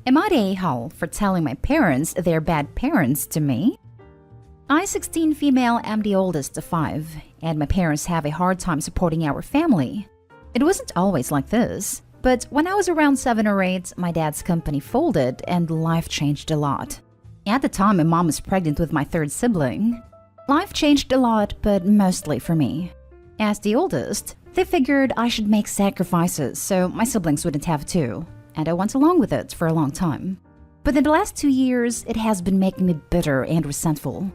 Am I the a-hole for telling my parents they're bad parents to me? I, 16 female, am the oldest of 5, and my parents have a hard time supporting our family. It wasn't always like this, but when I was around 7 or 8, my dad's company folded and life changed a lot. At the time, my mom was pregnant with my 3rd sibling. Life changed a lot, but mostly for me. As the oldest, they figured I should make sacrifices so my siblings wouldn't have to, and I went along with it for a long time. But in the last 2 years, it has been making me bitter and resentful.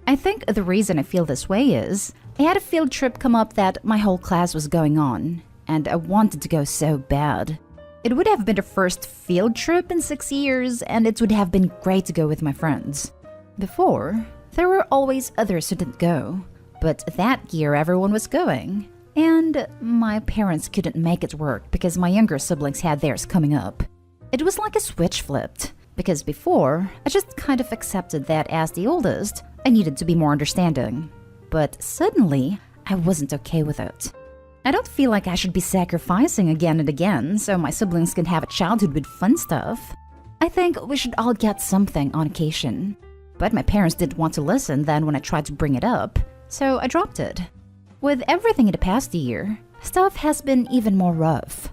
I think the reason I feel this way is I had a field trip come up that my whole class was going on, and I wanted to go so bad. It would have been the first field trip in 6 years, and it would have been great to go with my friends. Before, there were always others who didn't go, but that year everyone was going. And my parents couldn't make it work because my younger siblings had theirs coming up. It was like a switch flipped, because before, I just kind of accepted that as the oldest, I needed to be more understanding. But suddenly, I wasn't okay with it. I don't feel like I should be sacrificing again and again so my siblings can have a childhood with fun stuff. I think we should all get something on occasion. But my parents didn't want to listen then when I tried to bring it up, so I dropped it. With everything in the past year, stuff has been even more rough.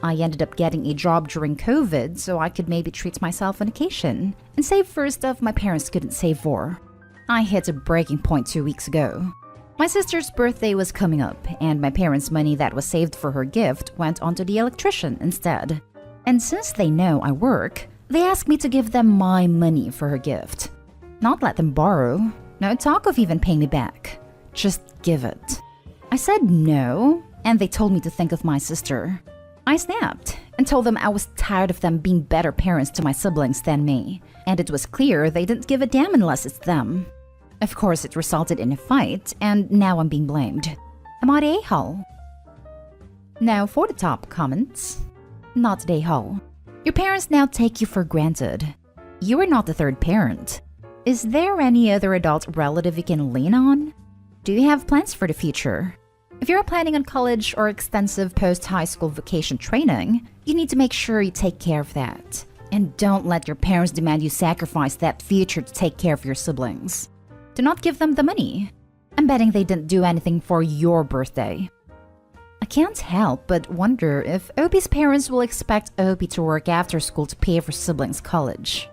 I ended up getting a job during COVID so I could maybe treat myself on occasion and save for stuff my parents couldn't save for. I hit a breaking point 2 weeks ago. My sister's birthday was coming up, and my parents' money that was saved for her gift went onto the electrician instead. And since they know I work, they asked me to give them my money for her gift. Not let them borrow. No talk of even paying me back. Just give it. I said no, and they told me to think of my sister. I snapped and told them I was tired of them being better parents to my siblings than me, and it was clear they didn't give a damn unless it's them. Of course, it resulted in a fight, and now I'm being blamed. Am I the a-hole? Now for the top comments. Not the a-hole. Your parents now take you for granted. You are not the 3rd parent. Is there any other adult relative you can lean on? Do you have plans for the future? If you're planning on college or extensive post-high school vocation training, you need to make sure you take care of that. And don't let your parents demand you sacrifice that future to take care of your siblings. Do not give them the money. I'm betting they didn't do anything for your birthday. I can't help but wonder if Opie's parents will expect Opie to work after school to pay for siblings' college.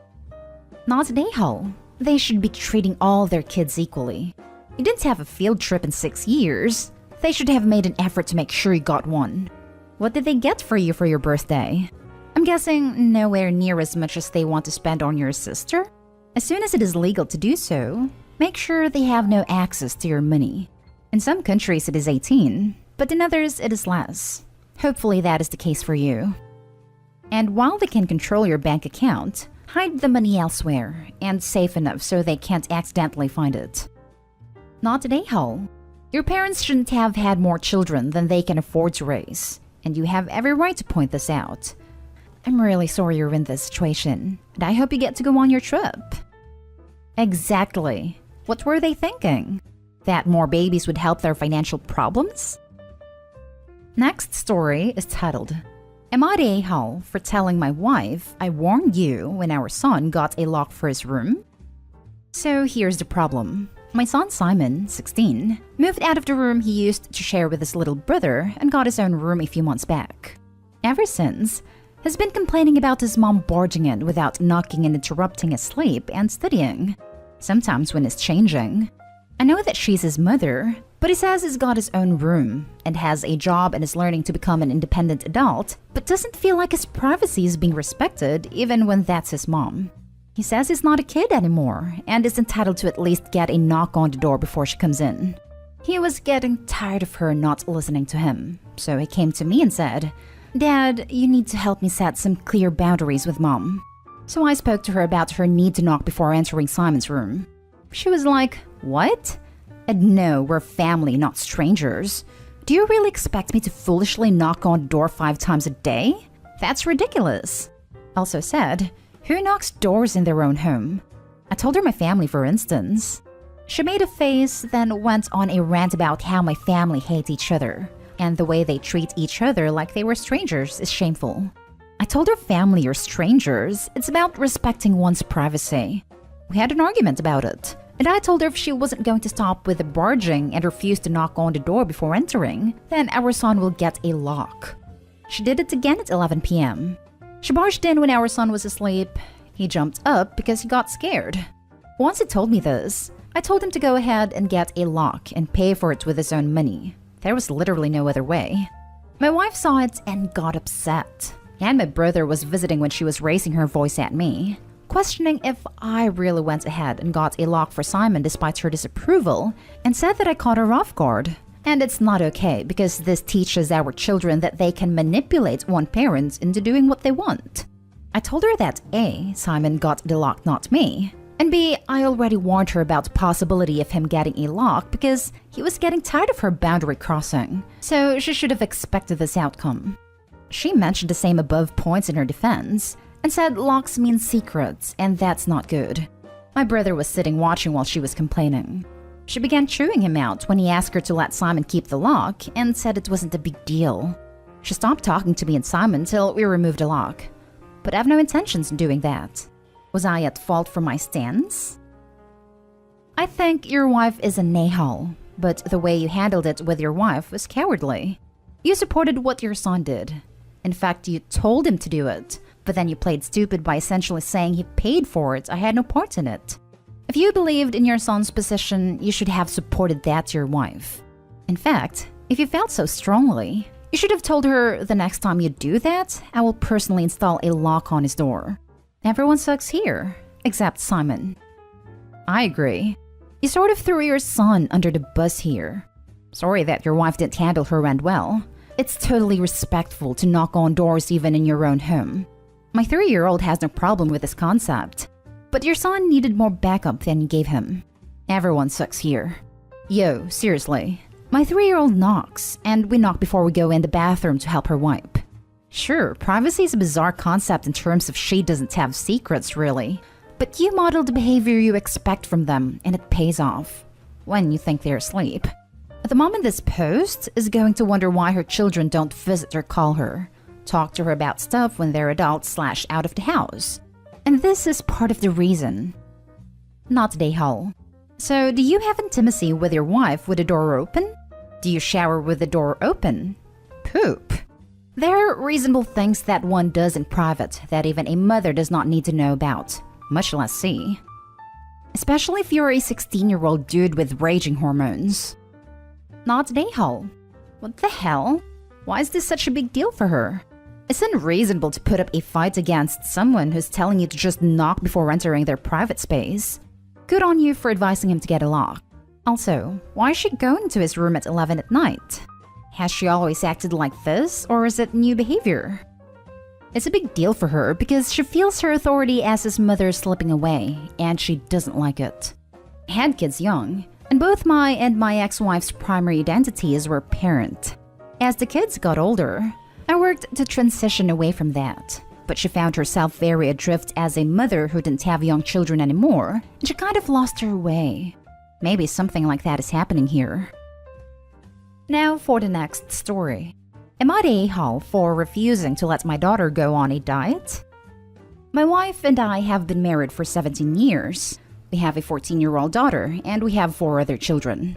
Not an a-hole. They should be treating all their kids equally. You didn't have a field trip in 6 years. They should have made an effort to make sure you got one. What did they get for you for your birthday? I'm guessing nowhere near as much as they want to spend on your sister? As soon as it is legal to do so, make sure they have no access to your money. In some countries it is 18, but in others it is less. Hopefully that is the case for you. And while they can control your bank account, hide the money elsewhere and safe enough so they can't accidentally find it. Not an a-hole. Your parents shouldn't have had more children than they can afford to raise, and you have every right to point this out. I'm really sorry you're in this situation, and I hope you get to go on your trip. Exactly. What were they thinking? That more babies would help their financial problems? Next story is titled, Am I the a-hole for telling my wife I warned you when our son got a lock for his room? So here's the problem. My son Simon, 16, moved out of the room he used to share with his little brother and got his own room a few months back. Ever since, has been complaining about his mom barging in without knocking and interrupting his sleep and studying, sometimes when he's changing. I know that she's his mother, but he says he's got his own room and has a job and is learning to become an independent adult, but doesn't feel like his privacy is being respected even when that's his mom. He says he's not a kid anymore and is entitled to at least get a knock on the door before she comes in. He was getting tired of her not listening to him, so he came to me and said, Dad, you need to help me set some clear boundaries with Mom. So I spoke to her about her need to knock before entering Simon's room. She was like, What? And no, we're family, not strangers. Do you really expect me to foolishly knock on the door 5 times a day? That's ridiculous. Also said, Who knocks doors in their own home? I told her my family, for instance. She made a face, then went on a rant about how my family hate each other, and the way they treat each other like they were strangers is shameful. I told her family or strangers, it's about respecting one's privacy. We had an argument about it, and I told her if she wasn't going to stop with the barging and refuse to knock on the door before entering, then our son will get a lock. She did it again at 11 p.m. She barged in when our son was asleep. He jumped up because he got scared. Once he told me this, I told him to go ahead and get a lock and pay for it with his own money. There was literally no other way. My wife saw it and got upset. And my brother was visiting when she was raising her voice at me, questioning if I really went ahead and got a lock for Simon despite her disapproval, and said that I caught her off guard. And it's not okay because this teaches our children that they can manipulate one parent into doing what they want. I told her that A, Simon got the lock, not me, and B, I already warned her about the possibility of him getting a lock because he was getting tired of her boundary crossing, so she should have expected this outcome. She mentioned the same above points in her defense and said locks mean secrets, and that's not good. My brother was sitting watching while she was complaining. She began chewing him out when he asked her to let Simon keep the lock and said it wasn't a big deal. She stopped talking to me and Simon till we removed the lock. But I have no intentions in doing that. Was I at fault for my stance? I think your wife is a nahal, but the way you handled it with your wife was cowardly. You supported what your son did. In fact, you told him to do it, but then you played stupid by essentially saying he paid for it. I had no part in it. If you believed in your son's position, you should have supported that to your wife. In fact, if you felt so strongly, you should have told her the next time you do that, I will personally install a lock on his door. Everyone sucks here, except Simon. I agree. You sort of threw your son under the bus here. Sorry that your wife didn't handle her end well. It's totally respectful to knock on doors even in your own home. My 3-year-old has no problem with this concept, but your son needed more backup than you gave him. Everyone sucks here. Yo, seriously. My 3-year-old knocks, and we knock before we go in the bathroom to help her wipe. Sure, privacy is a bizarre concept in terms of she doesn't have secrets, really. But you model the behavior you expect from them, and it pays off. When you think they're asleep. The mom in this post is going to wonder why her children don't visit or call her, talk to her about stuff when they're adults / out of the house. And this is part of the reason. Not today, Hull. So, do you have intimacy with your wife with the door open? Do you shower with the door open? Poop. There are reasonable things that one does in private that even a mother does not need to know about, much less see. Especially if you're a 16-year-old dude with raging hormones. Not today, Hull. What the hell? Why is this such a big deal for her? It's unreasonable to put up a fight against someone who's telling you to just knock before entering their private space. Good on you for advising him to get a lock. Also, why is she going to his room at 11 at night? Has she always acted like this, or is it new behavior? It's a big deal for her because she feels her authority as his mother is slipping away, and she doesn't like it. I had kids young, and both my and my ex-wife's primary identities were parent. As the kids got older, I worked to transition away from that, but she found herself very adrift as a mother who didn't have young children anymore, and she kind of lost her way. Maybe something like that is happening here. Now for the next story. Am I the a-hole for refusing to let my daughter go on a diet? My wife and I have been married for 17 years. We have a 14-year-old daughter, and we have 4 other children.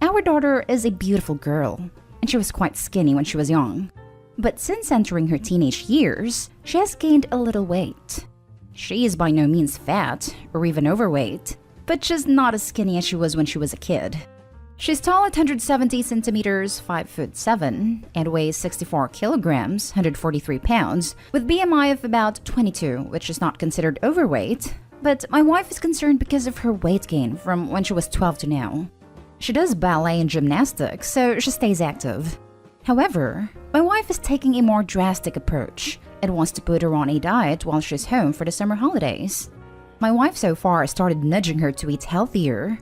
Our daughter is a beautiful girl, and she was quite skinny when she was young. But since entering her teenage years, she has gained a little weight. She is by no means fat, or even overweight, but just not as skinny as she was when she was a kid. She's tall at 170 centimeters, 5'7", and weighs 64 kilograms, 143 pounds, with BMI of about 22, which is not considered overweight. But my wife is concerned because of her weight gain from when she was 12 to now. She does ballet and gymnastics, so she stays active. However, my wife is taking a more drastic approach and wants to put her on a diet while she's home for the summer holidays. My wife so far started nudging her to eat healthier.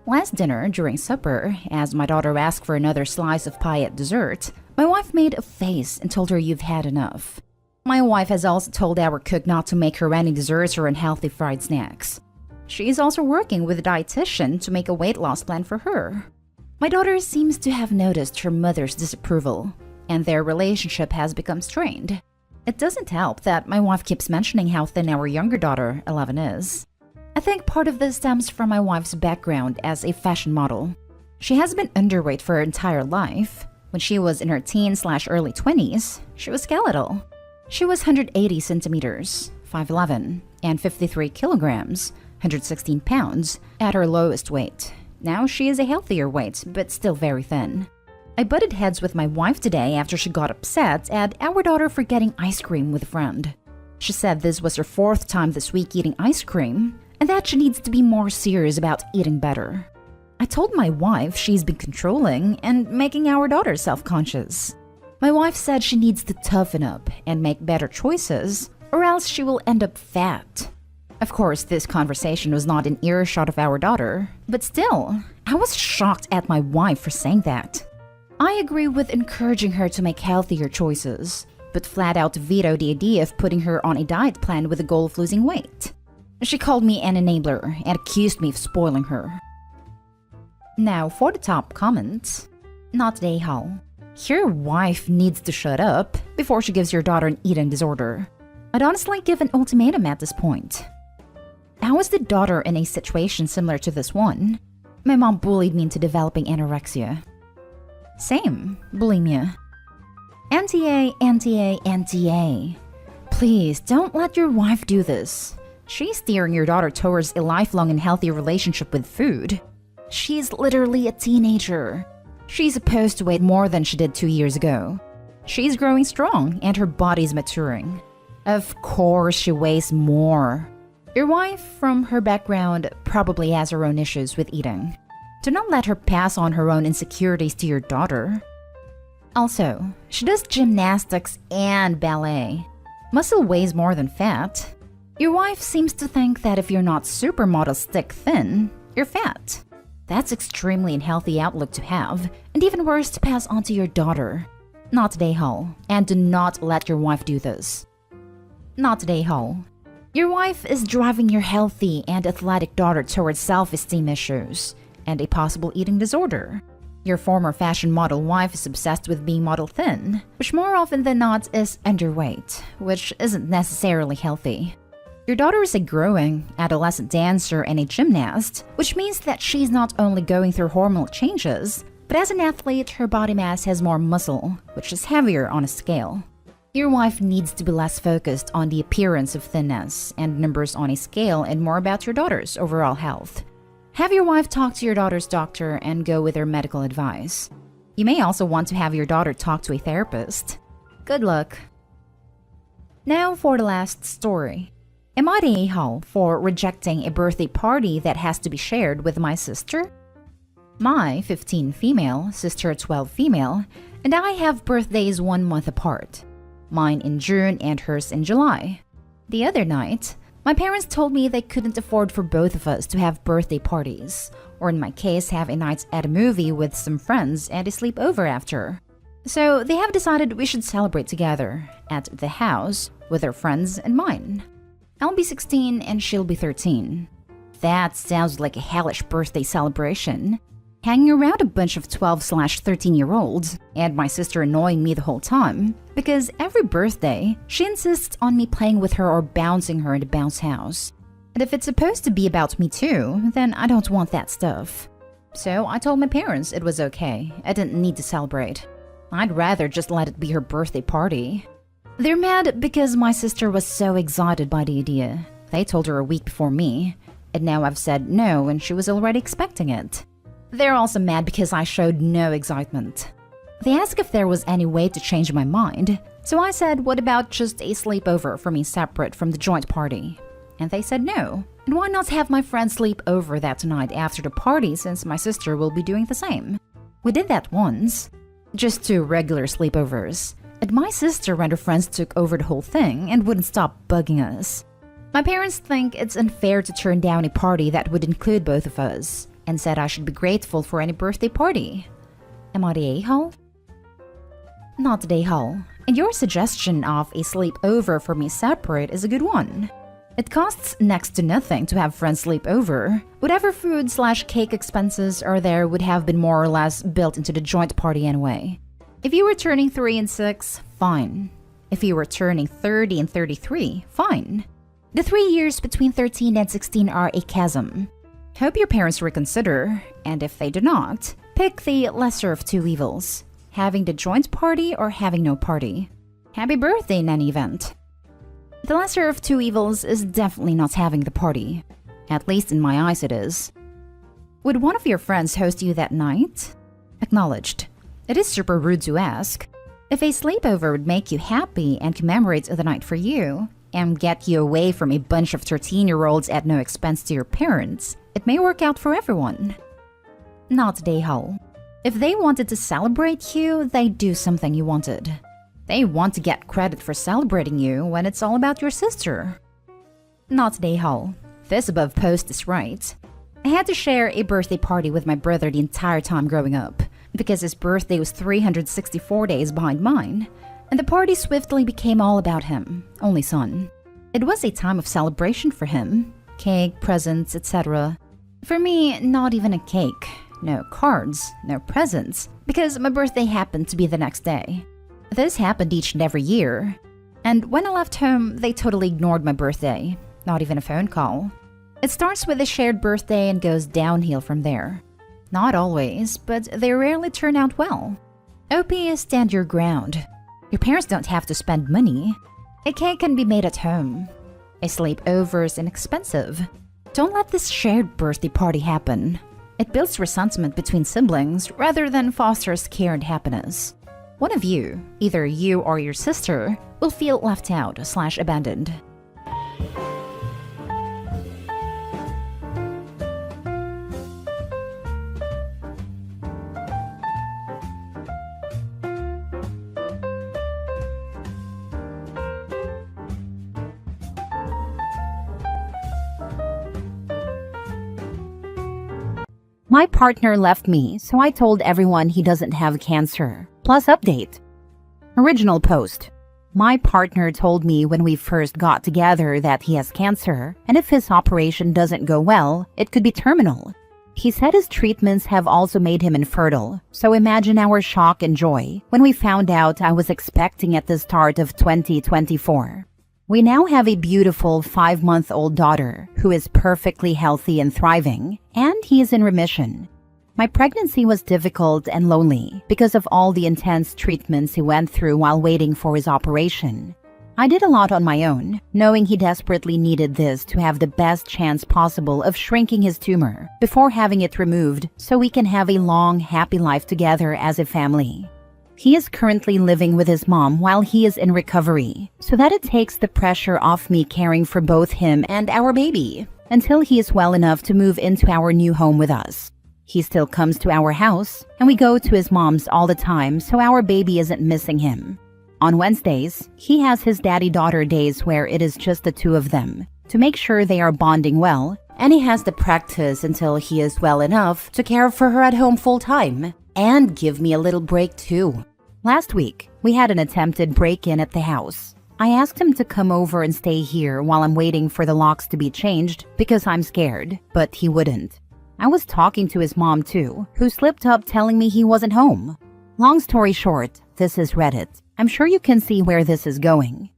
Last dinner, during supper, as my daughter asked for another slice of pie at dessert, my wife made a face and told her you've had enough. My wife has also told our cook not to make her any desserts or unhealthy fried snacks. She is also working with a dietitian to make a weight loss plan for her. My daughter seems to have noticed her mother's disapproval, and their relationship has become strained. It doesn't help that my wife keeps mentioning how thin our younger daughter, 11, is. I think part of this stems from my wife's background as a fashion model. She has been underweight for her entire life. When she was in her teens/early 20s, she was skeletal. She was 180 centimeters, 5'11", and 53 kilograms, 116 pounds, at her lowest weight. Now she is a healthier weight, but still very thin. I butted heads with my wife today after she got upset at our daughter for getting ice cream with a friend. She said this was her 4th time this week eating ice cream, and that she needs to be more serious about eating better. I told my wife she's been controlling and making our daughter self-conscious. My wife said she needs to toughen up and make better choices, or else she will end up fat. Of course, this conversation was not in earshot of our daughter, but still, I was shocked at my wife for saying that. I agree with encouraging her to make healthier choices, but flat out veto the idea of putting her on a diet plan with the goal of losing weight. She called me an enabler and accused me of spoiling her. Now for the top comment. Not today, Hal. Your wife needs to shut up before she gives your daughter an eating disorder. I'd honestly give an ultimatum at this point. How is the daughter in a situation similar to this one? My mom bullied me into developing anorexia. Same, bulimia. Anti-A, anti-A, anti-A. Please, don't let your wife do this. She's steering your daughter towards a lifelong and healthy relationship with food. She's literally a teenager. She's supposed to weigh more than she did 2 years ago. She's growing strong and her body's maturing. Of course she weighs more. Your wife, from her background, probably has her own issues with eating. Do not let her pass on her own insecurities to your daughter. Also, she does gymnastics and ballet. Muscle weighs more than fat. Your wife seems to think that if you're not supermodel stick thin, you're fat. That's extremely unhealthy outlook to have, and even worse to pass on to your daughter. Not today, Hal, and do not let your wife do this. Not today, Hal. Your wife is driving your healthy and athletic daughter towards self-esteem issues and a possible eating disorder. Your former fashion model wife is obsessed with being model thin, which more often than not is underweight, which isn't necessarily healthy. Your daughter is a growing adolescent dancer and a gymnast, which means that she's not only going through hormonal changes, but as an athlete, her body mass has more muscle, which is heavier on a scale. Your wife needs to be less focused on the appearance of thinness and numbers on a scale and more about your daughter's overall health. Have your wife talk to your daughter's doctor and go with her medical advice. You may also want to have your daughter talk to a therapist. Good luck. Now for the last story. Am I the a-hole for rejecting a birthday party that has to be shared with my sister? My 15 female, sister 12 female, and I have birthdays 1 month apart. Mine in June and hers in July. The other night, my parents told me they couldn't afford for both of us to have birthday parties, or in my case have a night at a movie with some friends and a sleepover after. So they have decided we should celebrate together, at the house, with her friends and mine. I'll be 16 and she'll be 13. That sounds like a hellish birthday celebration. Hanging around a bunch of 12/13-year-olds, and my sister annoying me the whole time, because every birthday, she insists on me playing with her or bouncing her in the bounce house. And if it's supposed to be about me too, then I don't want that stuff. So I told my parents it was okay, I didn't need to celebrate. I'd rather just let it be her birthday party. They're mad because my sister was so excited by the idea. They told her a week before me, and now I've said no and she was already expecting it. They're also mad because I showed no excitement. They asked if there was any way to change my mind, so I said, what about just a sleepover for me separate from the joint party? And they said no. And why not have my friends sleep over that night after the party since my sister will be doing the same? We did that once. Just 2 regular sleepovers. And my sister and her friends took over the whole thing and wouldn't stop bugging us. My parents think it's unfair to turn down a party that would include both of us, and said I should be grateful for any birthday party. Am I the a-hole? Not the a-hole. And your suggestion of a sleepover for me separate is a good one. It costs next to nothing to have friends sleep over. Whatever food/cake expenses are there would have been more or less built into the joint party anyway. If you were turning 3 and 6, fine. If you were turning 30 and 33, fine. The 3 years between 13 and 16 are a chasm. Hope your parents reconsider, and if they do not, pick the lesser of two evils, having the joint party or having no party. Happy birthday in any event. The lesser of two evils is definitely not having the party. At least in my eyes it is. Would one of your friends host you that night? Acknowledged. It is super rude to ask. If a sleepover would make you happy and commemorate the night for you, and get you away from a bunch of 13-year-olds at no expense to your parents, it may work out for everyone. Not Daehal. If they wanted to celebrate you, they'd do something you wanted. They want to get credit for celebrating you when it's all about your sister. Not Daehal. This above post is right. I had to share a birthday party with my brother the entire time growing up, because his birthday was 364 days behind mine, and the party swiftly became all about him, only son. It was a time of celebration for him. Cake, presents, etc. For me, not even a cake. No cards, no presents, because my birthday happened to be the next day. This happened each and every year. And when I left home, they totally ignored my birthday. Not even a phone call. It starts with a shared birthday and goes downhill from there. Not always, but they rarely turn out well. OP is stand your ground. Your parents don't have to spend money. A cake can be made at home. A sleepover is inexpensive. Don't let this shared birthday party happen. It builds resentment between siblings rather than fosters care and happiness. One of you, either you or your sister, will feel left out/abandoned. My partner left me, so I told everyone he doesn't have cancer. Plus update. Original post. My partner told me when we first got together that he has cancer, and if his operation doesn't go well, it could be terminal. He said his treatments have also made him infertile, so imagine our shock and joy when we found out I was expecting at the start of 2024. We now have a beautiful 5-month-old daughter who is perfectly healthy and thriving, and he is in remission. My pregnancy was difficult and lonely because of all the intense treatments he went through while waiting for his operation. I did a lot on my own, knowing he desperately needed this to have the best chance possible of shrinking his tumor before having it removed so we can have a long, happy life together as a family. He is currently living with his mom while he is in recovery, so that it takes the pressure off me caring for both him and our baby until he is well enough to move into our new home with us. He still comes to our house, and we go to his mom's all the time so our baby isn't missing him. On Wednesdays, he has his daddy-daughter days where it is just the two of them to make sure they are bonding well, and he has to practice until he is well enough to care for her at home full-time and give me a little break too. Last week, we had an attempted break-in at the house. I asked him to come over and stay here while I'm waiting for the locks to be changed because I'm scared, but he wouldn't. I was talking to his mom too, who slipped up telling me he wasn't home. Long story short, this is Reddit. I'm sure you can see where this is going.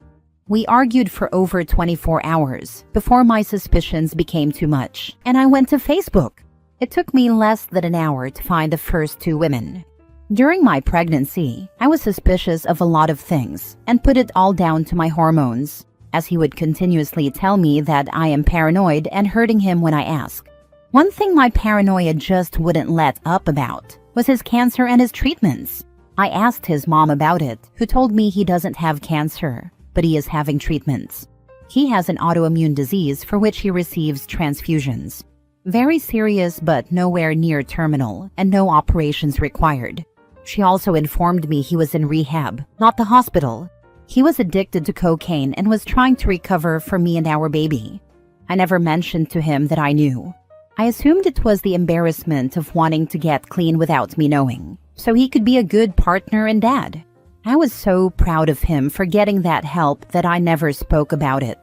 We argued for over 24 hours before my suspicions became too much, and I went to Facebook. It took me less than an hour to find the first two women. During my pregnancy, I was suspicious of a lot of things and put it all down to my hormones, as he would continuously tell me that I am paranoid and hurting him when I ask. One thing my paranoia just wouldn't let up about was his cancer and his treatments. I asked his mom about it, who told me he doesn't have cancer, but he is having treatments. He has an autoimmune disease for which he receives transfusions. Very serious but nowhere near terminal, and no operations required. She also informed me he was in rehab, not the hospital. He was addicted to cocaine and was trying to recover for me and our baby. I never mentioned to him that I knew. I assumed it was the embarrassment of wanting to get clean without me knowing, so he could be a good partner and dad. I was so proud of him for getting that help that I never spoke about it.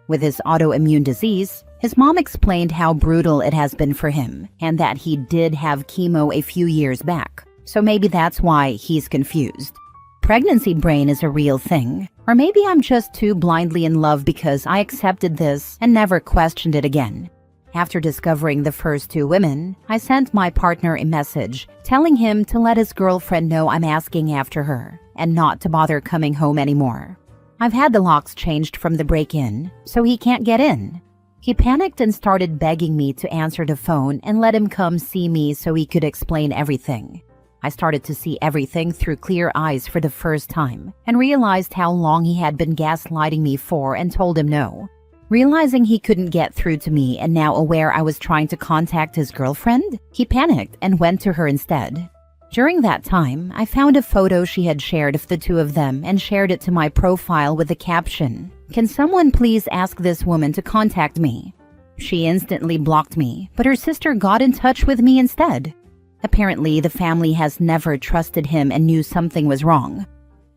With his autoimmune disease, his mom explained how brutal it has been for him and that he did have chemo a few years back, so maybe that's why he's confused. Pregnancy brain is a real thing. Or maybe I'm just too blindly in love because I accepted this and never questioned it again. After discovering the first two women, I sent my partner a message telling him to let his girlfriend know I'm asking after her and not to bother coming home anymore. I've had the locks changed from the break-in, so he can't get in. He panicked and started begging me to answer the phone and let him come see me so he could explain everything. I started to see everything through clear eyes for the first time and realized how long he had been gaslighting me for and told him no. Realizing he couldn't get through to me and now aware I was trying to contact his girlfriend, he panicked and went to her instead. During that time, I found a photo she had shared of the two of them and shared it to my profile with the caption, "Can someone please ask this woman to contact me?" She instantly blocked me, but her sister got in touch with me instead. Apparently, the family has never trusted him and knew something was wrong.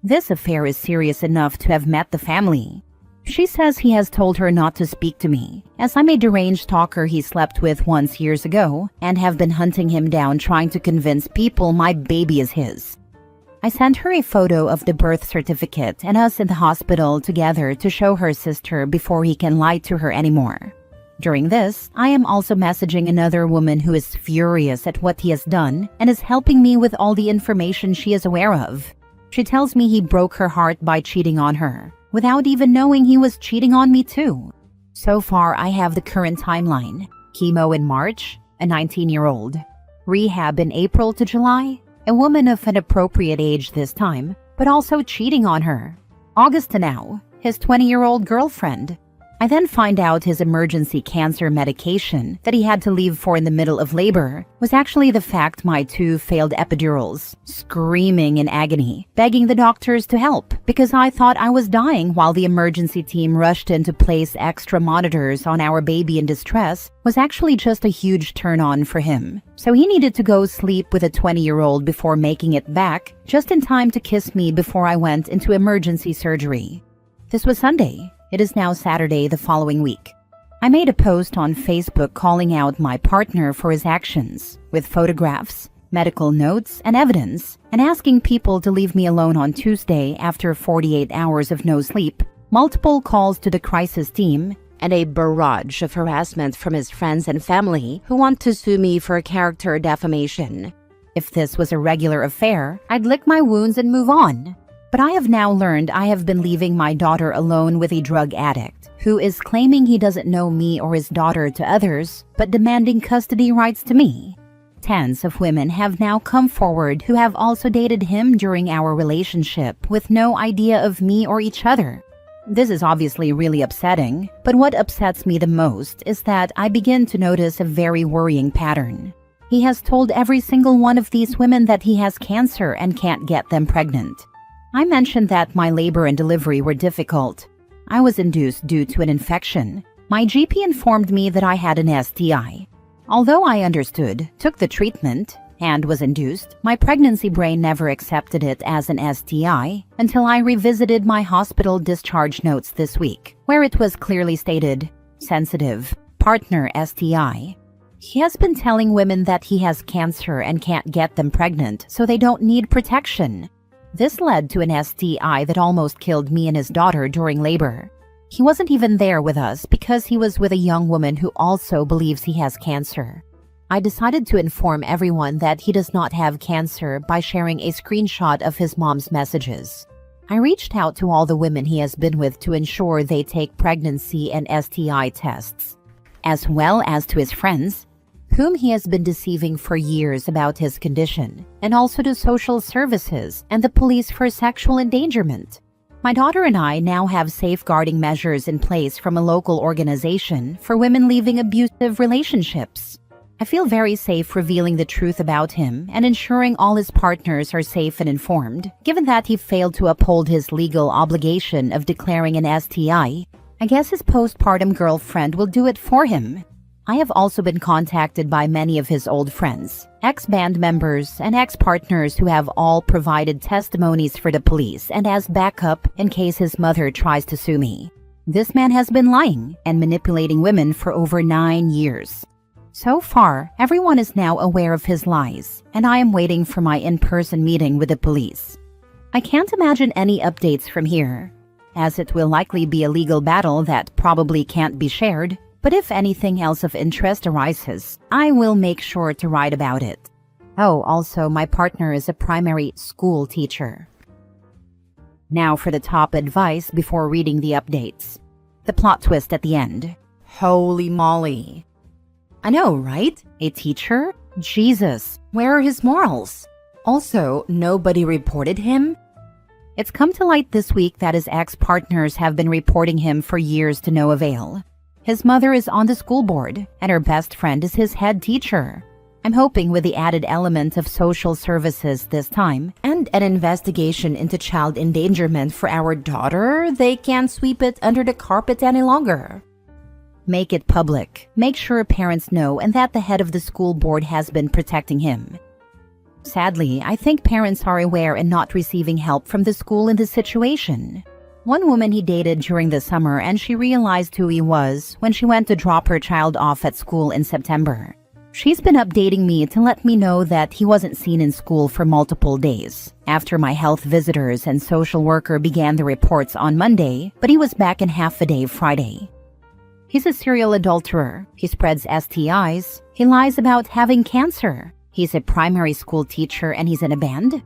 This affair is serious enough to have met the family. She says he has told her not to speak to me, as I'm a deranged stalker he slept with once years ago and have been hunting him down trying to convince people my baby is his. I sent her a photo of the birth certificate and us in the hospital together to show her sister before he can lie to her anymore. During this, I am also messaging another woman who is furious at what he has done and is helping me with all the information she is aware of. She tells me he broke her heart by cheating on her, without even knowing he was cheating on me too. So far, I have the current timeline. Chemo in March, a 19-year-old. Rehab in April to July, a woman of an appropriate age this time, but also cheating on her. August to now, his 20-year-old girlfriend. I then find out his emergency cancer medication that he had to leave for in the middle of labor was actually the fact my two failed epidurals, screaming in agony, begging the doctors to help because I thought I was dying while the emergency team rushed in to place extra monitors on our baby in distress was actually just a huge turn-on for him. So he needed to go sleep with a 20-year-old before making it back, just in time to kiss me before I went into emergency surgery. This was Sunday. It is now Saturday the following week. I made a post on Facebook calling out my partner for his actions, with photographs, medical notes, and evidence, and asking people to leave me alone on Tuesday after 48 hours of no sleep, multiple calls to the crisis team, and a barrage of harassment from his friends and family who want to sue me for character defamation. If this was a regular affair, I'd lick my wounds and move on. But I have now learned I have been leaving my daughter alone with a drug addict who is claiming he doesn't know me or his daughter to others, but demanding custody rights to me. Tens of women have now come forward who have also dated him during our relationship with no idea of me or each other. This is obviously really upsetting, but what upsets me the most is that I begin to notice a very worrying pattern. He has told every single one of these women that he has cancer and can't get them pregnant. I mentioned that my labor and delivery were difficult. I was induced due to an infection. My GP informed me that I had an STI. Although I understood, took the treatment, and was induced, my pregnancy brain never accepted it as an STI until I revisited my hospital discharge notes this week, where it was clearly stated, sensitive, partner STI. He has been telling women that he has cancer and can't get them pregnant, so they don't need protection. This led to an STI that almost killed me and his daughter during labor. He wasn't even there with us because he was with a young woman who also believes he has cancer. I decided to inform everyone that he does not have cancer by sharing a screenshot of his mom's messages. I reached out to all the women he has been with to ensure they take pregnancy and STI tests, as well as to his friends, whom he has been deceiving for years about his condition, and also to social services and the police for sexual endangerment. My daughter and I now have safeguarding measures in place from a local organization for women leaving abusive relationships. I feel very safe revealing the truth about him and ensuring all his partners are safe and informed, given that he failed to uphold his legal obligation of declaring an STI. I guess his postpartum girlfriend will do it for him. I have also been contacted by many of his old friends, ex-band members, and ex-partners who have all provided testimonies for the police and as backup in case his mother tries to sue me. This man has been lying and manipulating women for over 9 years. So far, everyone is now aware of his lies, and I am waiting for my in-person meeting with the police. I can't imagine any updates from here, as it will likely be a legal battle that probably can't be shared, but if anything else of interest arises, I will make sure to write about it. Oh, also, my partner is a primary school teacher. Now for the top advice before reading the updates. The plot twist at the end. Holy moly. I know, right? A teacher? Jesus, where are his morals? Also, nobody reported him? It's come to light this week that his ex-partners have been reporting him for years to no avail. His mother is on the school board, and her best friend is his head teacher. I'm hoping with the added element of social services this time, and an investigation into child endangerment for our daughter, they can't sweep it under the carpet any longer. Make it public. Make sure parents know and that the head of the school board has been protecting him. Sadly, I think parents are aware and not receiving help from the school in this situation. One woman he dated during the summer, and she realized who he was when she went to drop her child off at school in September. She's been updating me to let me know that he wasn't seen in school for multiple days. After my health visitors and social worker began the reports on Monday, but he was back in half a day Friday. He's a serial adulterer. He spreads STIs. He lies about having cancer. He's a primary school teacher and he's in a band?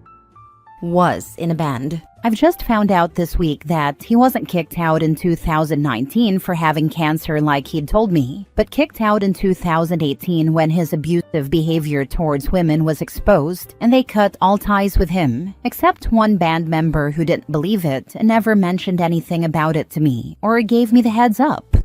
Was in a band. I've just found out this week that he wasn't kicked out in 2019 for having cancer like he'd told me, but kicked out in 2018 when his abusive behavior towards women was exposed and they cut all ties with him, except one band member who didn't believe it and never mentioned anything about it to me or gave me the heads up.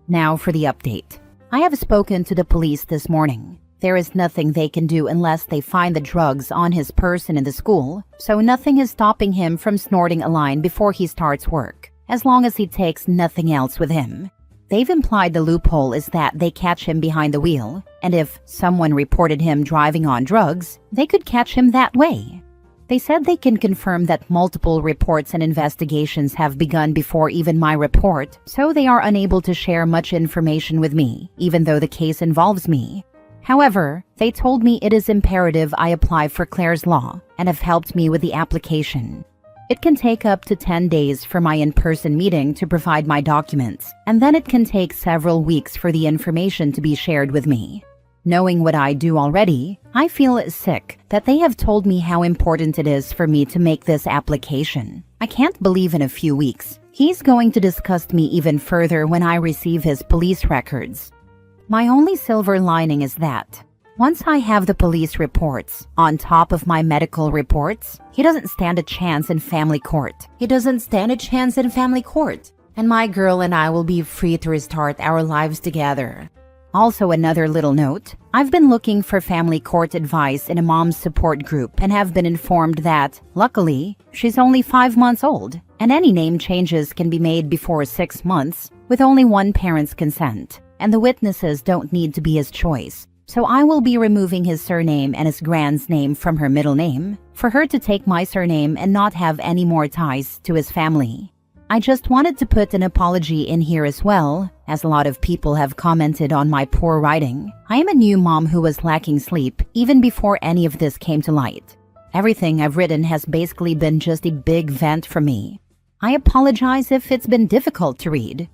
Now for the update. I have spoken to the police this morning. There is nothing they can do unless they find the drugs on his person in the school, so nothing is stopping him from snorting a line before he starts work, as long as he takes nothing else with him. They've implied the loophole is that they catch him behind the wheel, and if someone reported him driving on drugs, they could catch him that way. They said they can confirm that multiple reports and investigations have begun before even my report, so they are unable to share much information with me, even though the case involves me. However, they told me it is imperative I apply for Claire's Law and have helped me with the application. It can take up to 10 days for my in-person meeting to provide my documents, and then it can take several weeks for the information to be shared with me. Knowing what I do already, I feel sick that they have told me how important it is for me to make this application. I can't believe in a few weeks he's going to disgust me even further when I receive his police records. My only silver lining is that once I have the police reports on top of my medical reports, he doesn't stand a chance in family court. And my girl and I will be free to restart our lives together. Also, another little note, I've been looking for family court advice in a mom's support group and have been informed that, luckily, she's only 5 months old, and any name changes can be made before 6 months with only one parent's consent, and the witnesses don't need to be his choice. So I will be removing his surname and his grand's name from her middle name for her to take my surname and not have any more ties to his family. I just wanted to put an apology in here as well, as a lot of people have commented on my poor writing. I am a new mom who was lacking sleep even before any of this came to light. Everything I've written has basically been just a big vent for me. I apologize if it's been difficult to read.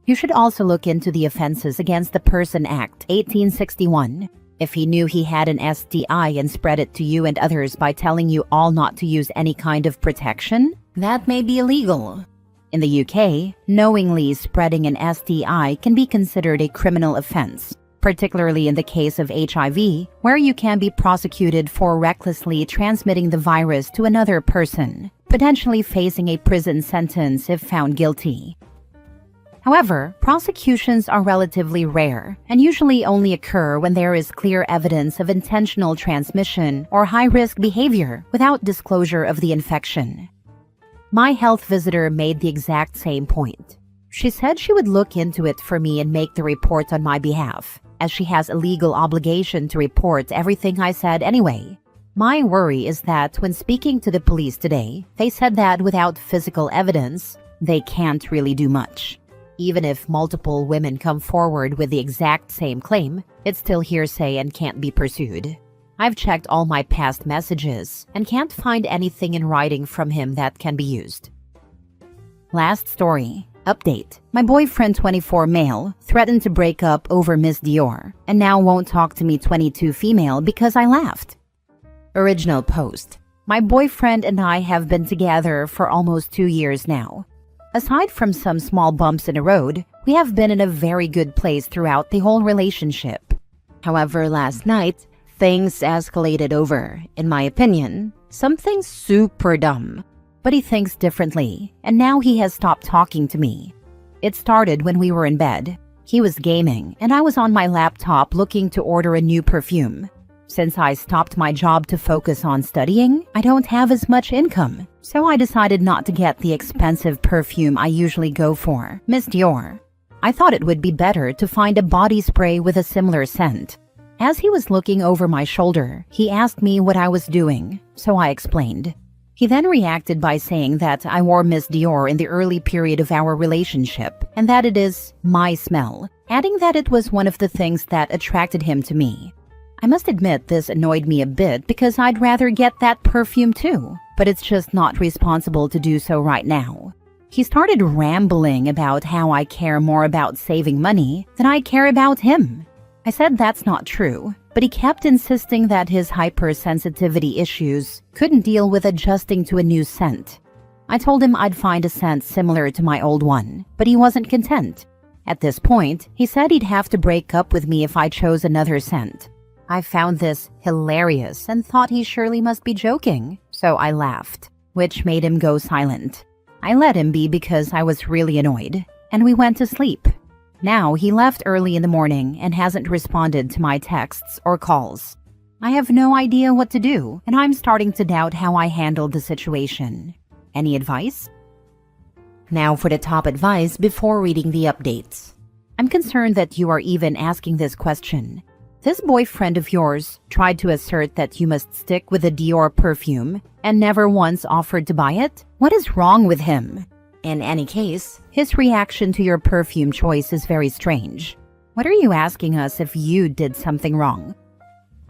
You should also look into the Offenses Against the Person Act 1861. If he knew he had an STI and spread it to you and others by telling you all not to use any kind of protection, that may be illegal. In the UK, knowingly spreading an STI can be considered a criminal offense, particularly in the case of HIV, where you can be prosecuted for recklessly transmitting the virus to another person, potentially facing a prison sentence if found guilty. However, prosecutions are relatively rare and usually only occur when there is clear evidence of intentional transmission or high-risk behavior without disclosure of the infection. My health visitor made the exact same point. She said she would look into it for me and make the report on my behalf, as she has a legal obligation to report everything I said anyway. My worry is that when speaking to the police today, they said that without physical evidence, they can't really do much. Even if multiple women come forward with the exact same claim, it's still hearsay and can't be pursued. I've checked all my past messages and can't find anything in writing from him that can be used. Last story. Update. My boyfriend 24 male threatened to break up over Miss Dior and now won't talk to me 22 female because I laughed. Original post. My boyfriend and I have been together for almost 2 years now. Aside from some small bumps in the road, we have been in a very good place throughout the whole relationship. However, last night, things escalated over, in my opinion, something super dumb. But he thinks differently, and now he has stopped talking to me. It started when we were in bed. He was gaming, and I was on my laptop looking to order a new perfume. Since I stopped my job to focus on studying, I don't have as much income, so I decided not to get the expensive perfume I usually go for, Miss Dior. I thought it would be better to find a body spray with a similar scent. As he was looking over my shoulder, he asked me what I was doing, so I explained. He then reacted by saying that I wore Miss Dior in the early period of our relationship and that it is my smell, adding that it was one of the things that attracted him to me. I must admit this annoyed me a bit because I'd rather get that perfume too, but it's just not responsible to do so right now. He started rambling about how I care more about saving money than I care about him. I said that's not true, but he kept insisting that his hypersensitivity issues couldn't deal with adjusting to a new scent. I told him I'd find a scent similar to my old one, but he wasn't content. At this point, he said he'd have to break up with me if I chose another scent. I found this hilarious and thought he surely must be joking, so I laughed, which made him go silent. I let him be because I was really annoyed, and we went to sleep. Now he left early in the morning and hasn't responded to my texts or calls. I have no idea what to do, and I'm starting to doubt how I handled the situation. Any advice? Now for the top advice before reading the updates. I'm concerned that you are even asking this question. This boyfriend of yours tried to assert that you must stick with the Dior perfume and never once offered to buy it? What is wrong with him? In any case, his reaction to your perfume choice is very strange. What are you asking us if you did something wrong?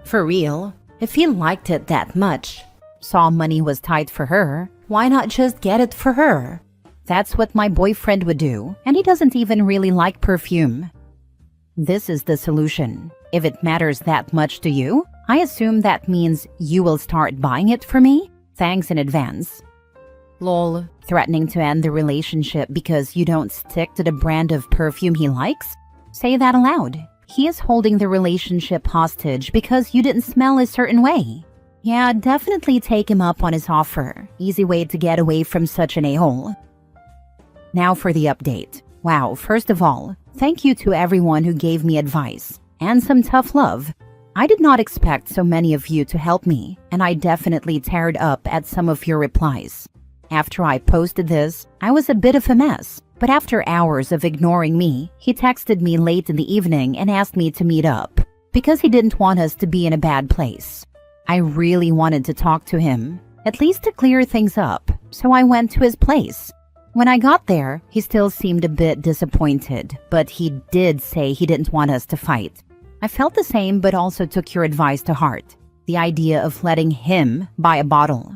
For real, if he liked it that much, saw money was tight for her, why not just get it for her? That's what my boyfriend would do, and he doesn't even really like perfume. This is the solution. If it matters that much to you, I assume that means you will start buying it for me? Thanks in advance. Lol, threatening to end the relationship because you don't stick to the brand of perfume he likes? Say that aloud. He is holding the relationship hostage because you didn't smell a certain way. Yeah, definitely take him up on his offer. Easy way to get away from such an a-hole. Now for the update. Wow, first of all, thank you to everyone who gave me advice and some tough love. I did not expect so many of you to help me, and I definitely teared up at some of your replies. After I posted this, I was a bit of a mess, but after hours of ignoring me, he texted me late in the evening and asked me to meet up, because he didn't want us to be in a bad place. I really wanted to talk to him, at least to clear things up, so I went to his place. When I got there, he still seemed a bit disappointed, but he did say he didn't want us to fight. I felt the same but also took your advice to heart, the idea of letting him buy a bottle.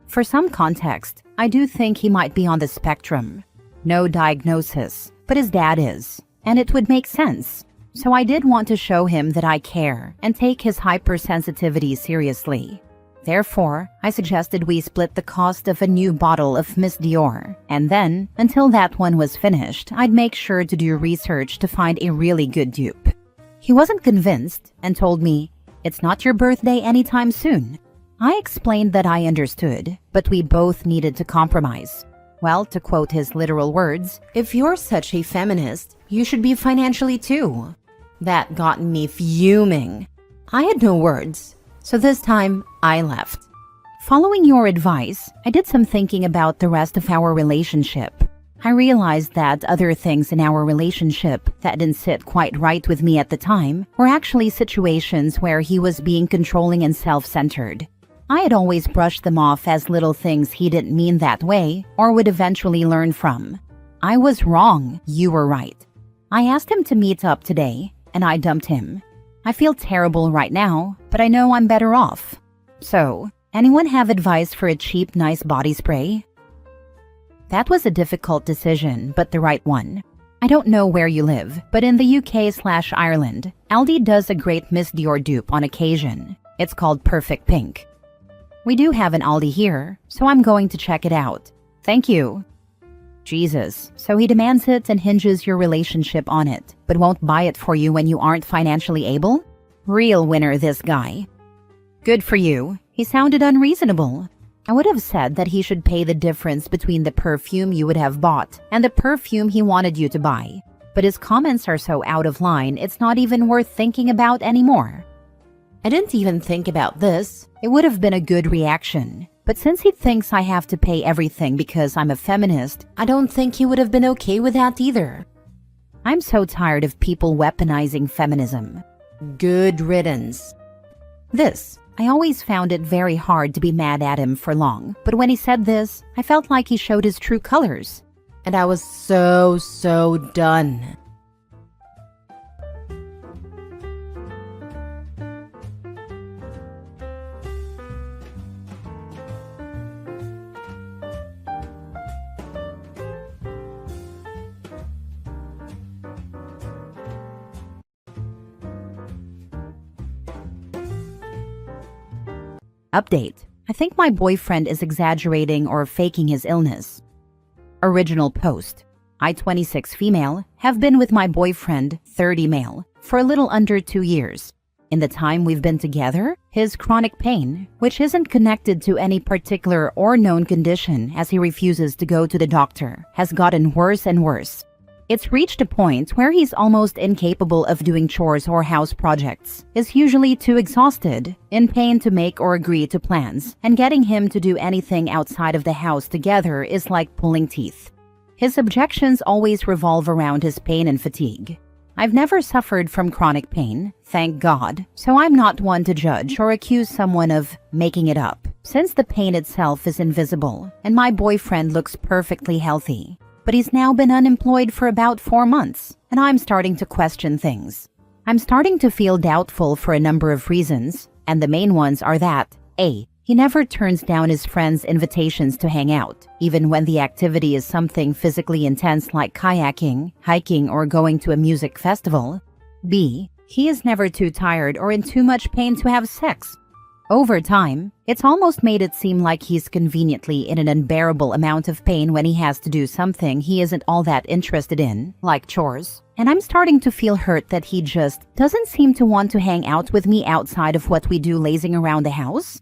For some context, I do think he might be on the spectrum. No diagnosis, but his dad is, and it would make sense. So I did want to show him that I care and take his hypersensitivity seriously. Therefore, I suggested we split the cost of a new bottle of Miss Dior, and then, until that one was finished, I'd make sure to do research to find a really good dupe. He wasn't convinced and told me, "It's not your birthday anytime soon." I explained that I understood, but we both needed to compromise. Well, to quote his literal words, "If you're such a feminist, you should be financially too." That got me fuming. I had no words, so this time I left. Following your advice, I did some thinking about the rest of our relationship. I realized that other things in our relationship that didn't sit quite right with me at the time were actually situations where he was being controlling and self-centered. I had always brushed them off as little things he didn't mean that way or would eventually learn from. I was wrong, you were right. I asked him to meet up today, and I dumped him. I feel terrible right now, but I know I'm better off. So, anyone have advice for a cheap, nice body spray? That was a difficult decision, but the right one. I don't know where you live, but in the UK/Ireland, Aldi does a great Miss Dior dupe on occasion. It's called Perfect Pink. We do have an Aldi here, so I'm going to check it out. Thank you. Jesus, so he demands it and hinges your relationship on it, but won't buy it for you when you aren't financially able? Real winner, this guy. Good for you. He sounded unreasonable. I would have said that he should pay the difference between the perfume you would have bought and the perfume he wanted you to buy. But his comments are so out of line, it's not even worth thinking about anymore. I didn't even think about this. It would have been a good reaction. But since he thinks I have to pay everything because I'm a feminist, I don't think he would have been okay with that either. I'm so tired of people weaponizing feminism. Good riddance. I always found it very hard to be mad at him for long, but when he said this, I felt like he showed his true colors. And I was so done. Update. I think my boyfriend is exaggerating or faking his illness. Original post. I, 26 female, have been with my boyfriend, 30 male, for a little under 2 years. In the time we've been together, his chronic pain, which isn't connected to any particular or known condition as he refuses to go to the doctor, has gotten worse and worse. It's reached a point where he's almost incapable of doing chores or house projects, is usually too exhausted, in pain to make or agree to plans, and getting him to do anything outside of the house together is like pulling teeth. His objections always revolve around his pain and fatigue. I've never suffered from chronic pain, thank God, so I'm not one to judge or accuse someone of making it up, since the pain itself is invisible, and my boyfriend looks perfectly healthy. But he's now been unemployed for about 4 months, and I'm starting to question things. I'm starting to feel doubtful for a number of reasons, and the main ones are that A. He never turns down his friends' invitations to hang out, even when the activity is something physically intense like kayaking, hiking, or going to a music festival. B. He is never too tired or in too much pain to have sex. Over time, it's almost made it seem like he's conveniently in an unbearable amount of pain when he has to do something he isn't all that interested in, like chores. And I'm starting to feel hurt that he just doesn't seem to want to hang out with me outside of what we do lazing around the house.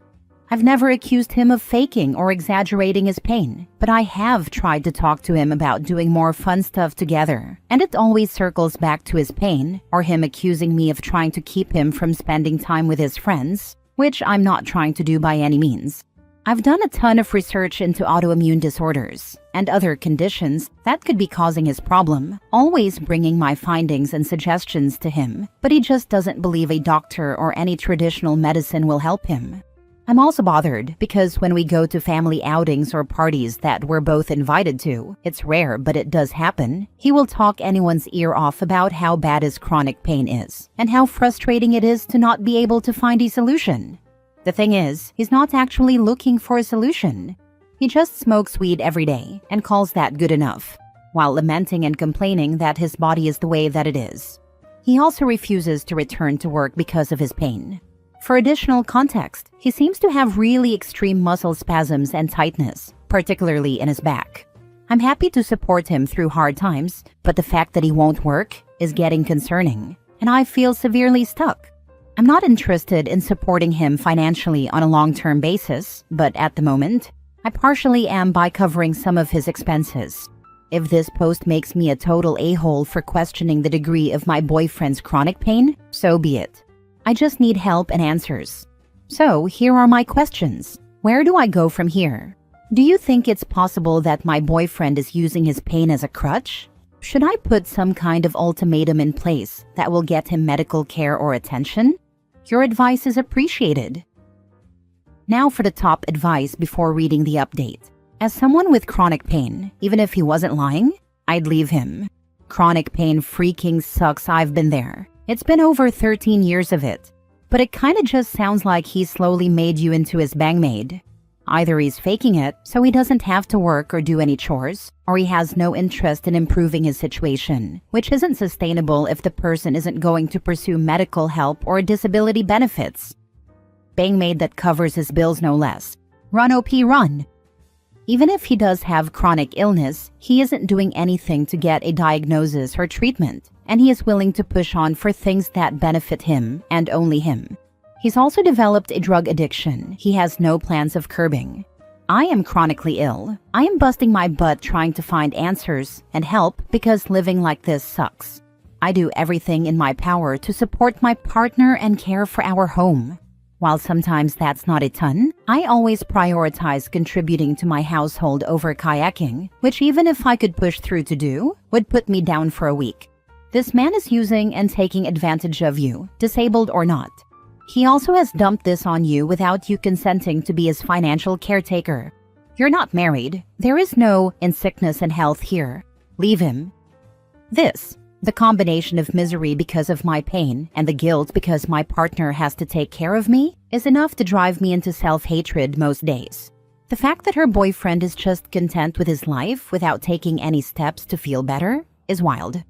I've never accused him of faking or exaggerating his pain, but I have tried to talk to him about doing more fun stuff together, and it always circles back to his pain or him accusing me of trying to keep him from spending time with his friends, which I'm not trying to do by any means. I've done a ton of research into autoimmune disorders and other conditions that could be causing his problem, always bringing my findings and suggestions to him, but he just doesn't believe a doctor or any traditional medicine will help him. I'm also bothered because when we go to family outings or parties that we're both invited to, it's rare but it does happen, he will talk anyone's ear off about how bad his chronic pain is and how frustrating it is to not be able to find a solution. The thing is, he's not actually looking for a solution. He just smokes weed every day and calls that good enough, while lamenting and complaining that his body is the way that it is. He also refuses to return to work because of his pain. For additional context, he seems to have really extreme muscle spasms and tightness, particularly in his back. I'm happy to support him through hard times, but the fact that he won't work is getting concerning, and I feel severely stuck. I'm not interested in supporting him financially on a long-term basis, but at the moment, I partially am by covering some of his expenses. If this post makes me a total a-hole for questioning the degree of my boyfriend's chronic pain, so be it. I just need help and answers. So, here are my questions. Where do I go from here? Do you think it's possible that my boyfriend is using his pain as a crutch? Should I put some kind of ultimatum in place that will get him medical care or attention? Your advice is appreciated. Now for the top advice before reading the update. As someone with chronic pain, even if he wasn't lying, I'd leave him. Chronic pain freaking sucks, I've been there. It's been over 13 years of it. But it kinda just sounds like he slowly made you into his bangmaid. Either he's faking it so he doesn't have to work or do any chores, or he has no interest in improving his situation, which isn't sustainable if the person isn't going to pursue medical help or disability benefits. Bangmaid that covers his bills no less. Run OP run! Even if he does have chronic illness, he isn't doing anything to get a diagnosis or treatment, and he is willing to push on for things that benefit him and only him. He's also developed a drug addiction he has no plans of curbing. I am chronically ill. I am busting my butt trying to find answers and help because living like this sucks. I do everything in my power to support my partner and care for our home. While sometimes that's not a ton, I always prioritize contributing to my household over kayaking, which even if I could push through to do, would put me down for a week. This man is using and taking advantage of you, disabled or not. He also has dumped this on you without you consenting to be his financial caretaker. You're not married. There is no in sickness and health here. Leave him. The combination of misery because of my pain and the guilt because my partner has to take care of me is enough to drive me into self-hatred most days. The fact that her boyfriend is just content with his life without taking any steps to feel better is wild.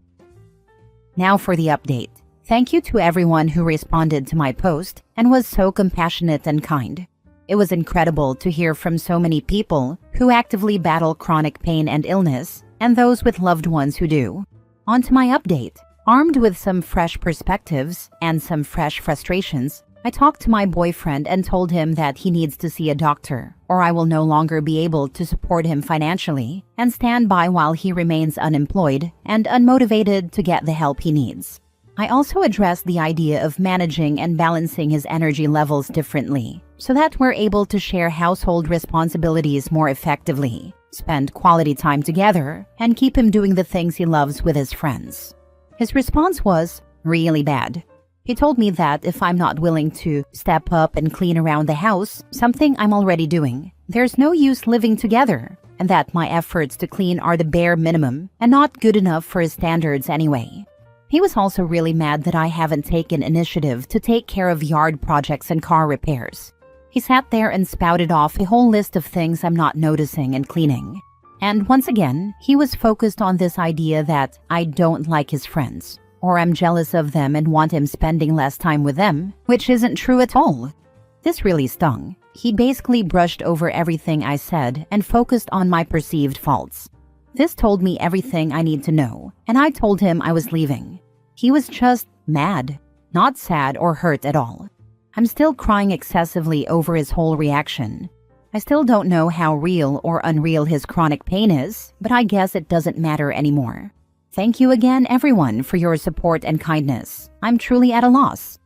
Now for the update. Thank you to everyone who responded to my post and was so compassionate and kind. It was incredible to hear from so many people who actively battle chronic pain and illness, and those with loved ones who do. On to my update. Armed with some fresh perspectives and some fresh frustrations, I talked to my boyfriend and told him that he needs to see a doctor, or I will no longer be able to support him financially and stand by while he remains unemployed and unmotivated to get the help he needs. I also addressed the idea of managing and balancing his energy levels differently, so that we're able to share household responsibilities more effectively, spend quality time together, and keep him doing the things he loves with his friends. His response was really bad. He told me that if I'm not willing to step up and clean around the house, something I'm already doing, there's no use living together, and that my efforts to clean are the bare minimum and not good enough for his standards anyway. He was also really mad that I haven't taken initiative to take care of yard projects and car repairs. He sat there and spouted off a whole list of things I'm not noticing and cleaning. And once again, he was focused on this idea that I don't like his friends, or I'm jealous of them and want him spending less time with them, which isn't true at all. This really stung. He basically brushed over everything I said and focused on my perceived faults. This told me everything I need to know, and I told him I was leaving. He was just mad, not sad or hurt at all. I'm still crying excessively over his whole reaction. I still don't know how real or unreal his chronic pain is, but I guess it doesn't matter anymore. Thank you again, everyone, for your support and kindness. I'm truly at a loss.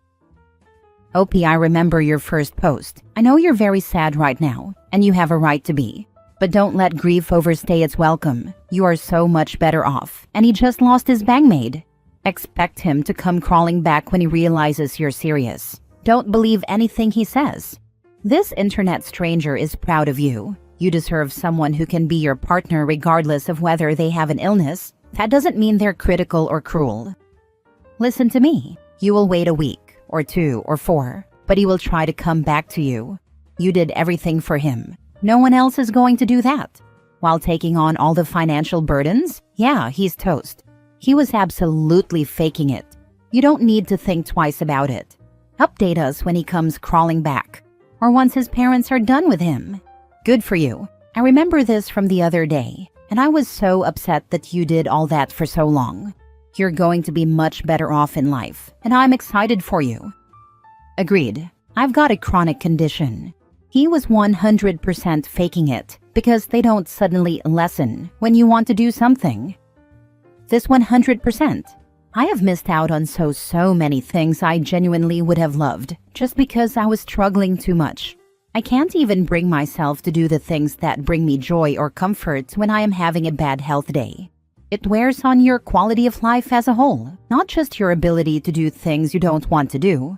OP, I remember your first post. I know you're very sad right now, and you have a right to be. But don't let grief overstay its welcome. You are so much better off, and he just lost his bangmaid. Expect him to come crawling back when he realizes you're serious. Don't believe anything he says. This internet stranger is proud of you. You deserve someone who can be your partner regardless of whether they have an illness. That doesn't mean they're critical or cruel. Listen to me. You will wait a week, or 2, or 4, but he will try to come back to you. You did everything for him. No one else is going to do that. While taking on all the financial burdens, yeah, he's toast. He was absolutely faking it. You don't need to think twice about it. Update us when he comes crawling back, or once his parents are done with him. Good for you. I remember this from the other day, and I was so upset that you did all that for so long. You're going to be much better off in life, and I'm excited for you. Agreed. I've got a chronic condition. He was 100% faking it because they don't suddenly lessen when you want to do something. This 100%. I have missed out on so many things I genuinely would have loved just because I was struggling too much. I can't even bring myself to do the things that bring me joy or comfort when I am having a bad health day. It wears on your quality of life as a whole, not just your ability to do things you don't want to do.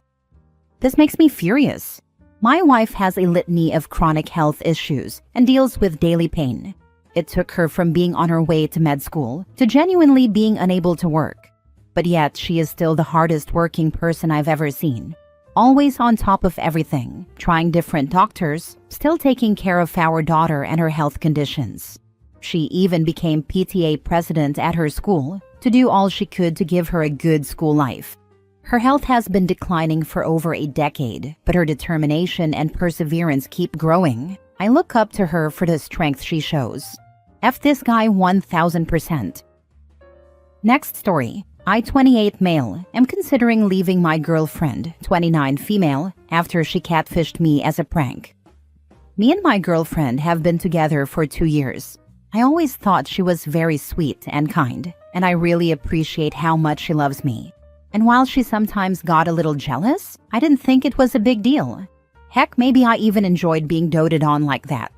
This makes me furious. My wife has a litany of chronic health issues and deals with daily pain. It took her from being on her way to med school to genuinely being unable to work. but yet she is still the hardest working person I've ever seen. Always on top of everything, trying different doctors, still taking care of our daughter and her health conditions. She even became PTA president at her school to do all she could to give her a good school life. Her health has been declining for over a decade, but her determination and perseverance keep growing. I look up to her for the strength she shows. F this guy 1000%. Next story. I, 28 male, am considering leaving my girlfriend, 29 female, after she catfished me as a prank. Me and my girlfriend have been together for 2 years. I always thought she was very sweet and kind, and I really appreciate how much she loves me. And while she sometimes got a little jealous, I didn't think it was a big deal. Heck, maybe I even enjoyed being doted on like that.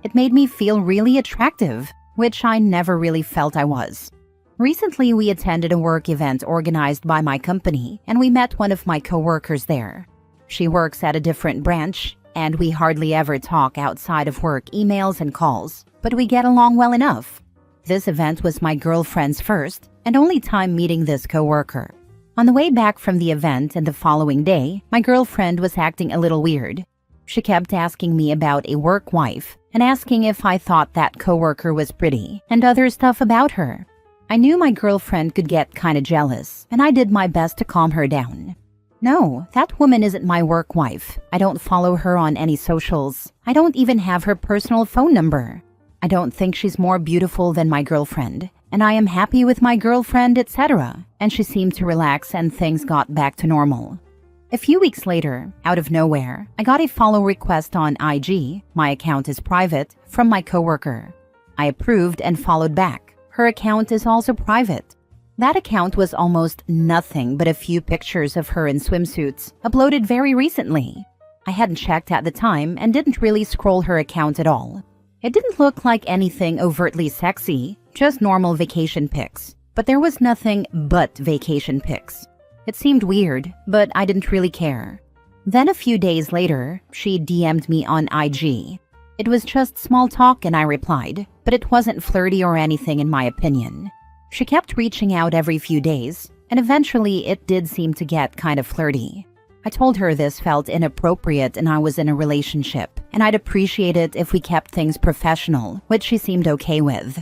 It made me feel really attractive, which I never really felt I was. Recently, we attended a work event organized by my company, and we met one of my coworkers there. She works at a different branch, and we hardly ever talk outside of work emails and calls, but we get along well enough. This event was my girlfriend's first and only time meeting this coworker. On the way back from the event and the following day, my girlfriend was acting a little weird. She kept asking me about a work wife and asking if I thought that coworker was pretty and other stuff about her. I knew my girlfriend could get kinda jealous, and I did my best to calm her down. No, that woman isn't my work wife. I don't follow her on any socials. I don't even have her personal phone number. I don't think she's more beautiful than my girlfriend, and I am happy with my girlfriend, etc. And she seemed to relax and things got back to normal. A few weeks later, out of nowhere, I got a follow request on IG, my account is private, from my coworker. I approved and followed back. Her account is also private. That account was almost nothing but a few pictures of her in swimsuits, uploaded very recently. I hadn't checked at the time and didn't really scroll her account at all. It didn't look like anything overtly sexy, just normal vacation pics. But there was nothing but vacation pics. It seemed weird, but I didn't really care. Then a few days later, she DM'd me on IG. It was just small talk and I replied, but it wasn't flirty or anything in my opinion. She kept reaching out every few days, and eventually it did seem to get kind of flirty. I told her this felt inappropriate and I was in a relationship, and I'd appreciate it if we kept things professional, which she seemed okay with.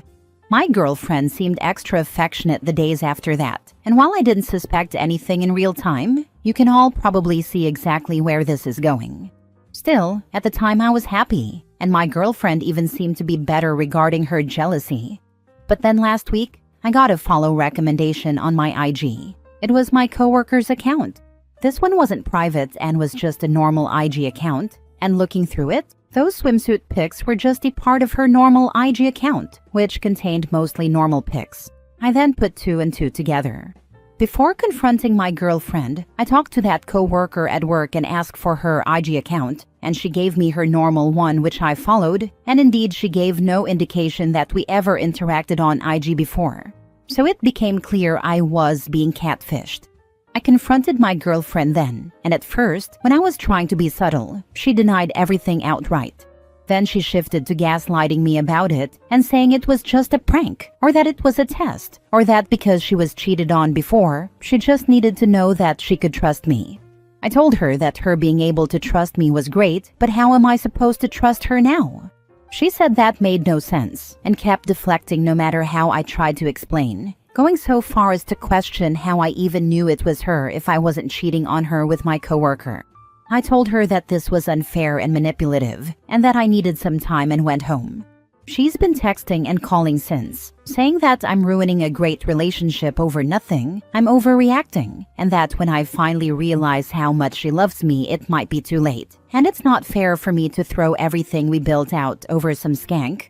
My girlfriend seemed extra affectionate the days after that, and while I didn't suspect anything in real time, you can all probably see exactly where this is going. Still, at the time I was happy, and my girlfriend even seemed to be better regarding her jealousy. But then last week, I got a follow recommendation on my IG. It was my coworker's account. This one wasn't private and was just a normal IG account, and looking through it, those swimsuit pics were just a part of her normal IG account, which contained mostly normal pics. I then put 2 and 2 together. Before confronting my girlfriend, I talked to that coworker at work and asked for her IG account, and she gave me her normal one which I followed, and indeed she gave no indication that we ever interacted on IG before. So it became clear I was being catfished. I confronted my girlfriend then, and at first, when I was trying to be subtle, she denied everything outright. Then she shifted to gaslighting me about it and saying it was just a prank, or that it was a test, or that because she was cheated on before, she just needed to know that she could trust me. I told her that her being able to trust me was great, but how am I supposed to trust her now? She said that made no sense and kept deflecting no matter how I tried to explain, going so far as to question how I even knew it was her if I wasn't cheating on her with my coworker. I told her that this was unfair and manipulative, and that I needed some time and went home. She's been texting and calling since, saying that I'm ruining a great relationship over nothing, I'm overreacting, and that when I finally realize how much she loves me, it might be too late, and it's not fair for me to throw everything we built out over some skank.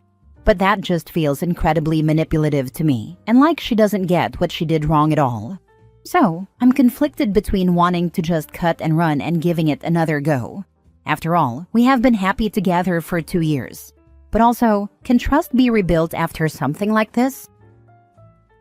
But that just feels incredibly manipulative to me, and like she doesn't get what she did wrong at all. So, I'm conflicted between wanting to just cut and run and giving it another go. After all, we have been happy together for 2 years. But also, can trust be rebuilt after something like this?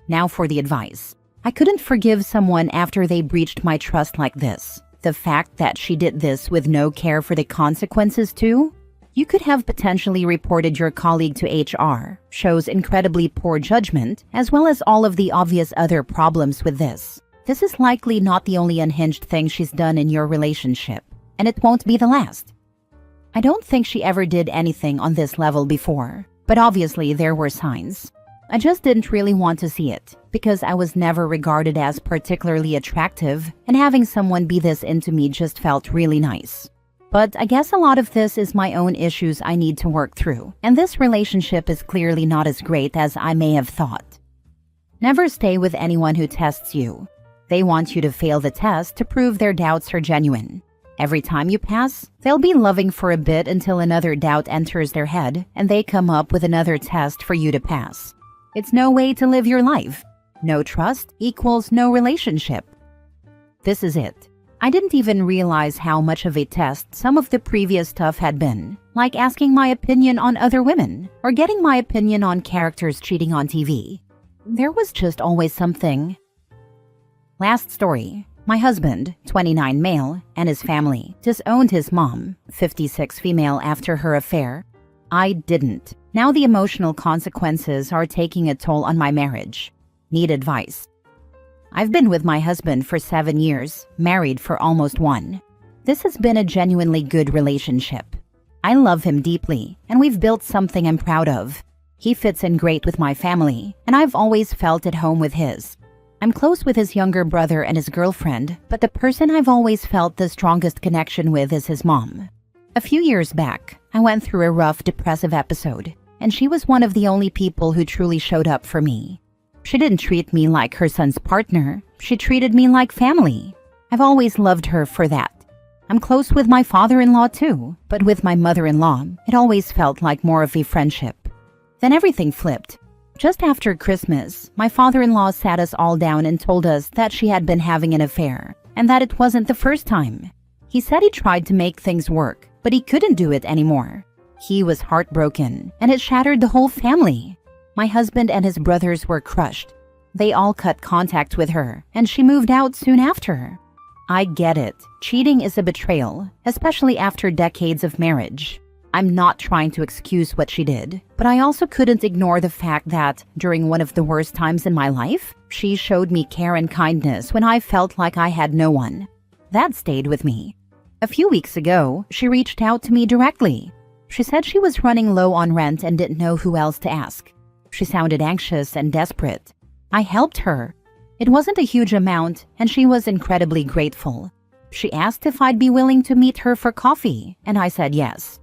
Now for the advice. I couldn't forgive someone after they breached my trust like this. The fact that she did this with no care for the consequences too? You could have potentially reported your colleague to HR, shows incredibly poor judgment, as well as all of the obvious other problems with this. This is likely not the only unhinged thing she's done in your relationship, and it won't be the last. I don't think she ever did anything on this level before, but obviously there were signs. I just didn't really want to see it, because I was never regarded as particularly attractive, and having someone be this into me just felt really nice. But I guess a lot of this is my own issues I need to work through, and this relationship is clearly not as great as I may have thought. Never stay with anyone who tests you. They want you to fail the test to prove their doubts are genuine. Every time you pass, they'll be loving for a bit until another doubt enters their head and they come up with another test for you to pass. It's no way to live your life. No trust equals no relationship. This is it. I didn't even realize how much of a test some of the previous stuff had been, like asking my opinion on other women or getting my opinion on characters cheating on TV. There was just always something. Last story. My husband, 29 male, and his family disowned his mom, 56 female, after her affair. I didn't. Now the emotional consequences are taking a toll on my marriage. Need advice. I've been with my husband for 7 years, married for almost 1. This has been a genuinely good relationship. I love him deeply, and we've built something I'm proud of. He fits in great with my family, and I've always felt at home with his. I'm close with his younger brother and his girlfriend, but the person I've always felt the strongest connection with is his mom. A few years back, I went through a rough, depressive episode, and she was one of the only people who truly showed up for me. She didn't treat me like her son's partner, she treated me like family. I've always loved her for that. I'm close with my father-in-law too, but with my mother-in-law, it always felt like more of a friendship. Then everything flipped. Just after Christmas, my father-in-law sat us all down and told us that she had been having an affair, and that it wasn't the first time. He said he tried to make things work, but he couldn't do it anymore. He was heartbroken, and it shattered the whole family. My husband and his brothers were crushed. They all cut contact with her, and she moved out soon after. I get it. Cheating is a betrayal, especially after decades of marriage. I'm not trying to excuse what she did, but I also couldn't ignore the fact that, during one of the worst times in my life, she showed me care and kindness when I felt like I had no one. That stayed with me. A few weeks ago, she reached out to me directly. She said she was running low on rent and didn't know who else to ask. She sounded anxious and desperate. I helped her. It wasn't a huge amount, and she was incredibly grateful. She asked if I'd be willing to meet her for coffee, and I said yes.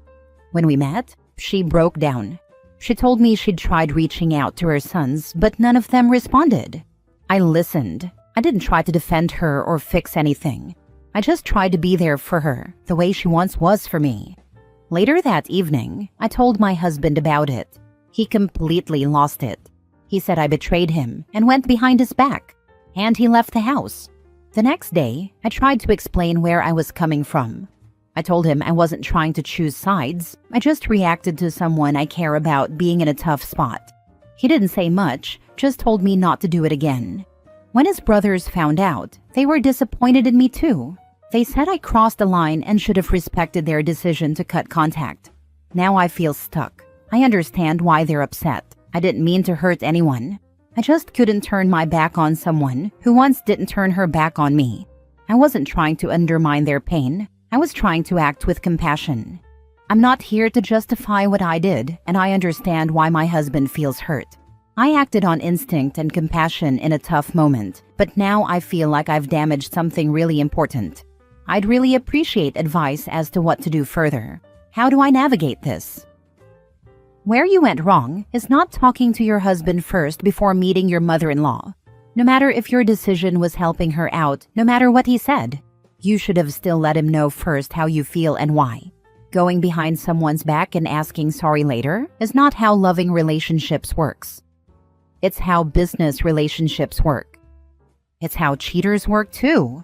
When we met, she broke down. She told me she'd tried reaching out to her sons, but none of them responded. I listened. I didn't try to defend her or fix anything. I just tried to be there for her, the way she once was for me. Later that evening, I told my husband about it. He completely lost it. He said I betrayed him and went behind his back, and he left the house. The next day, I tried to explain where I was coming from. I told him I wasn't trying to choose sides. I just reacted to someone I care about being in a tough spot. He didn't say much, just told me not to do it again. When his brothers found out, they were disappointed in me too. They said I crossed the line and should have respected their decision to cut contact. Now I feel stuck. I understand why they're upset. I didn't mean to hurt anyone. I just couldn't turn my back on someone who once didn't turn her back on me. I wasn't trying to undermine their pain. I was trying to act with compassion. I'm not here to justify what I did, and I understand why my husband feels hurt. I acted on instinct and compassion in a tough moment, but now I feel like I've damaged something really important. I'd really appreciate advice as to what to do further. How do I navigate this? Where you went wrong is not talking to your husband first before meeting your mother-in-law. No matter if your decision was helping her out, no matter what he said, you should have still let him know first how you feel and why. Going behind someone's back and asking sorry later is not how loving relationships works. It's how business relationships work. It's how cheaters work too.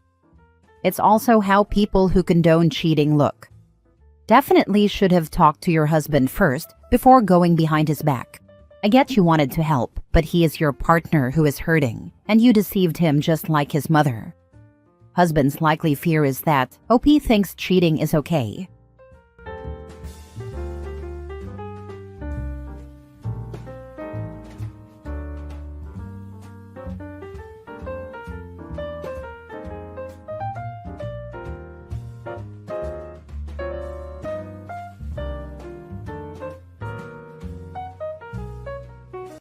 It's also how people who condone cheating look. Definitely should have talked to your husband first before going behind his back. I get you wanted to help, but he is your partner who is hurting, and you deceived him just like his mother. Husband's likely fear is that OP thinks cheating is okay.